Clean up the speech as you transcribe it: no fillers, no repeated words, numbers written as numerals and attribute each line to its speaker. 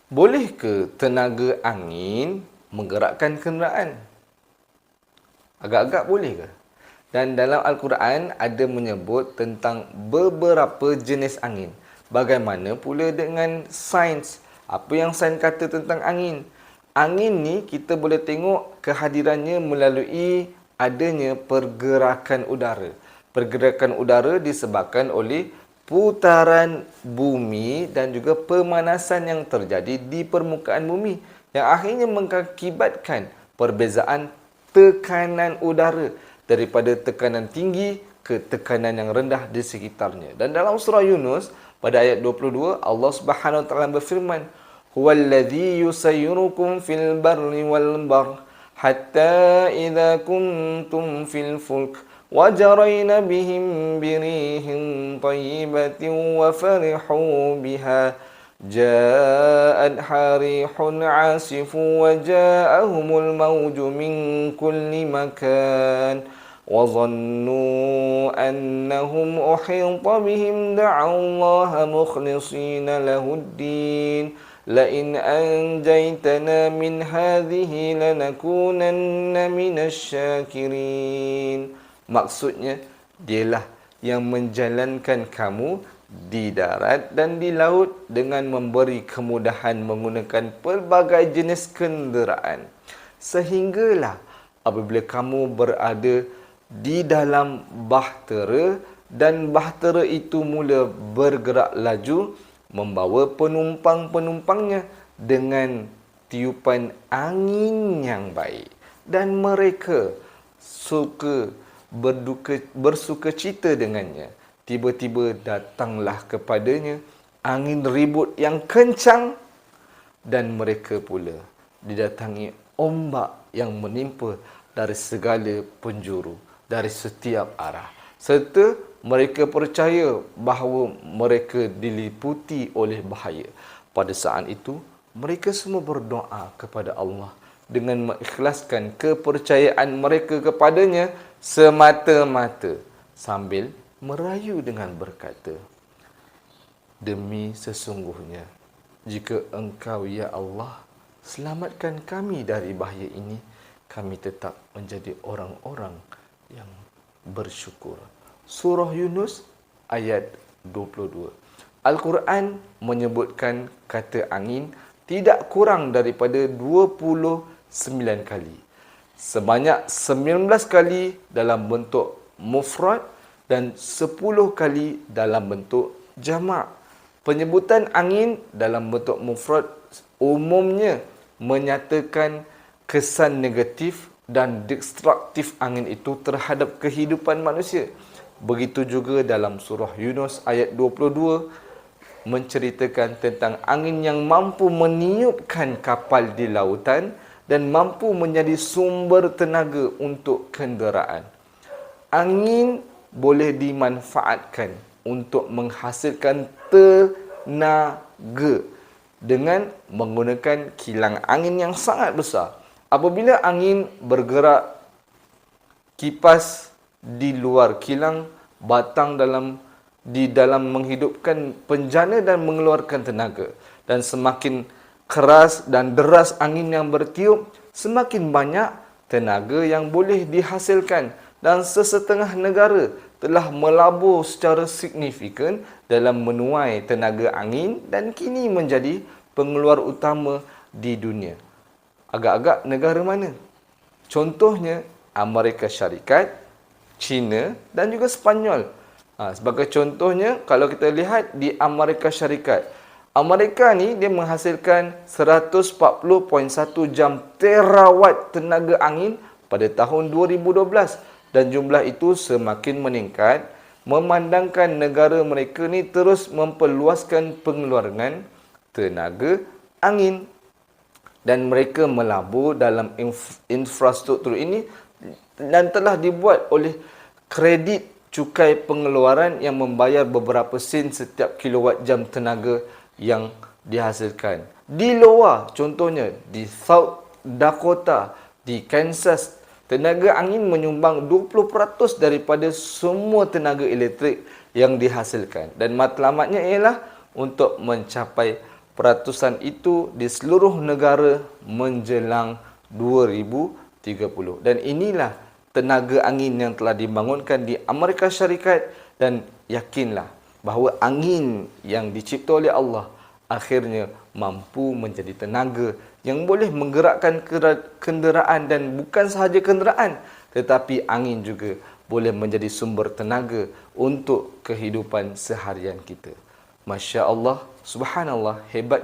Speaker 1: Boleh ke tenaga angin menggerakkan kenderaan? Agak-agak boleh ke? Dan dalam Al-Quran ada menyebut tentang beberapa jenis angin. Bagaimana pula dengan sains? Apa yang sains kata tentang angin? Angin ni kita boleh tengok kehadirannya melalui adanya pergerakan udara. Pergerakan udara disebabkan oleh putaran bumi dan juga pemanasan yang terjadi di permukaan bumi yang akhirnya mengakibatkan perbezaan tekanan udara daripada tekanan tinggi ke tekanan yang rendah di sekitarnya. Dan dalam surah Yunus pada ayat 22 Allah Subhanahu wa taala berfirman, "Huwallazi yusayyirukum fil barri wal bahr hatta idza kuntum fil fulk وجرين بهم بريح طيبة وفرحوا بها جاءتها ريح عاصف وجاءهم الموج من كل مكان وظنوا أنهم أحيط بهم دعوا الله مخلصين له الدين لئن أنجيتنا من هذه لنكونن من الشاكرين. Maksudnya, dialah yang menjalankan kamu di darat dan di laut dengan memberi kemudahan menggunakan pelbagai jenis kenderaan. Sehinggalah apabila kamu berada di dalam bahtera dan bahtera itu mula bergerak laju membawa penumpang-penumpangnya dengan tiupan angin yang baik. Dan mereka bersuka cita dengannya. Tiba-tiba datanglah kepadanya angin ribut yang kencang dan mereka pula didatangi ombak yang menimpa dari segala penjuru, dari setiap arah. Serta mereka percaya bahawa mereka diliputi oleh bahaya. Pada saat itu, mereka semua berdoa kepada Allah dengan mengikhlaskan kepercayaan mereka kepadanya semata-mata sambil merayu dengan berkata, "Demi sesungguhnya, jika Engkau, ya Allah, selamatkan kami dari bahaya ini, kami tetap menjadi orang-orang yang bersyukur." Surah Yunus ayat 22. Al-Quran menyebutkan kata angin tidak kurang daripada 29 kali. Sebanyak 19 kali dalam bentuk mufrad dan 10 kali dalam bentuk jamak. Penyebutan angin dalam bentuk mufrad umumnya menyatakan kesan negatif dan destruktif angin itu terhadap kehidupan manusia. Begitu juga dalam surah Yunus ayat 22 menceritakan tentang angin yang mampu meniupkan kapal di lautan dan mampu menjadi sumber tenaga untuk kenderaan. Angin boleh dimanfaatkan untuk menghasilkan tenaga dengan menggunakan kilang angin yang sangat besar. Apabila angin bergerak, kipas di luar kilang batang di dalam menghidupkan penjana dan mengeluarkan tenaga. Dan semakin keras dan deras angin yang bertiup, semakin banyak tenaga yang boleh dihasilkan. Dan sesetengah negara telah melabur secara signifikan dalam menuai tenaga angin dan kini menjadi pengeluar utama di dunia. Agak-agak negara mana? Contohnya Amerika Syarikat, China dan juga Sepanyol. Sebagai contohnya, kalau kita lihat di Amerika Syarikat, Amerika ni dia menghasilkan 140.1 jam terawatt tenaga angin pada tahun 2012 dan jumlah itu semakin meningkat memandangkan negara mereka ni terus memperluaskan pengeluaran tenaga angin dan mereka melabur dalam infrastruktur ini dan telah dibuat oleh kredit cukai pengeluaran yang membayar beberapa sen setiap kilowatt jam tenaga yang dihasilkan. Di Iowa, contohnya, di South Dakota, di Kansas, tenaga angin menyumbang 20% daripada semua tenaga elektrik yang dihasilkan. Dan matlamatnya ialah untuk mencapai peratusan itu di seluruh negara menjelang 2030. Dan inilah tenaga angin yang telah dibangunkan di Amerika Syarikat, dan yakinlah bahawa angin yang dicipta oleh Allah akhirnya mampu menjadi tenaga yang boleh menggerakkan kenderaan, dan bukan sahaja kenderaan tetapi angin juga boleh menjadi sumber tenaga untuk kehidupan seharian kita. Masya Allah, subhanallah, hebatnya